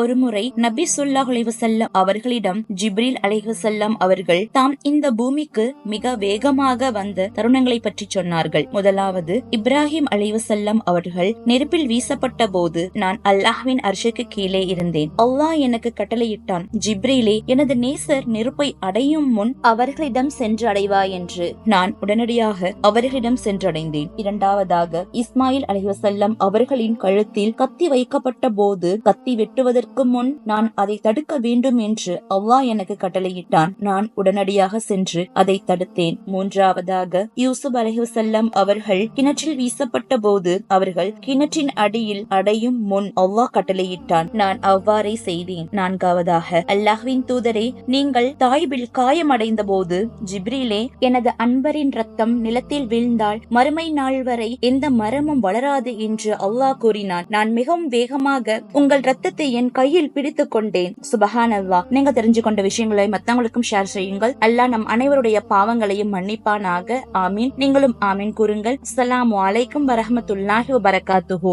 ஒருமுறை நபி ஸல்லல்லாஹு அலைஹி வஸல்லம் அவர்களிடம் ஜிப்ரீல் அலைஹி வஸல்லம் அவர்கள் தாம் இந்த பூமிக்கு மிக வேகமாக வந்த தருணங்களை பற்றி சொன்னார்கள். முதலாவது, இப்ராஹிம் அலைஹி வஸல்லம் அவர்கள் நெருப்பில் வீசப்பட்ட போது நான் அல்லாஹ்வின் அர்ஷுக்கு கீழே இருந்தேன். அல்லாஹ் எனக்கு கட்டளையிட்டான், ஜிப்ரீலே, எனது நேசர் நெருப்பை அடையும் முன் அவர்களிடம் சென்று அடைவாய் என்று. நான் உடனடியாக அவர்களிடம் சென்றடைந்தேன். இரண்டாவதாக, இஸ்மாயில் அலைஹி வஸல்லம் அவர்களின் கழுத்தில் கத்தி வைக்கப்பட்ட போது கத்தி வெட்டுவதற்கு முன் நான் அதை தடுக்க வேண்டும் என்று அல்லாஹ் எனக்கு கட்டளையிட்டான். நான் உடனடியாக சென்று அதை தடுத்தேன். மூன்றாவதாக, யூசுப் அலைஹி வஸல்லம் அவர்கள் கிணற்றில் வீசப்பட்ட போது அவர்கள் கிணற்றின் அடியில் அடையும் முன் அல்லாஹ் கட்டளையிட்டான். நான் அவ்வாறே செய்தேன். நான்காவதாக, அல்லாஹ்வின் தூதரே, நீங்கள் தாயிபில் காயமடைந்த போது ஜிப்ரீலே, எனது அன்பரின் ரத்தம் நிலத்தில் வீழ்ந்தால் மறுமை நாள் வரை எந்த மரமும் வளராது என்று அல்லாஹ் கூறினான். நான் மிகவும் வேகமாக உங்கள் ரத்தத்தை என் கையில் பிடித்துக் கொண்டேன். சுபஹானல்லாஹ். நீங்க தெரிஞ்சு கொண்ட விஷயங்களை மத்தவங்களுக்கும் ஷேர் செய்யுங்கள். அல்லாஹ் நம் அனைவருடைய பாவங்களையும் மன்னிப்பானாக. ஆமீன். நீங்களும் ஆமீன் கூறுங்கள். அஸ்ஸலாமு அலைக்கும் வரஹ்மத்துல்லாஹி வபரகாத்துஹு.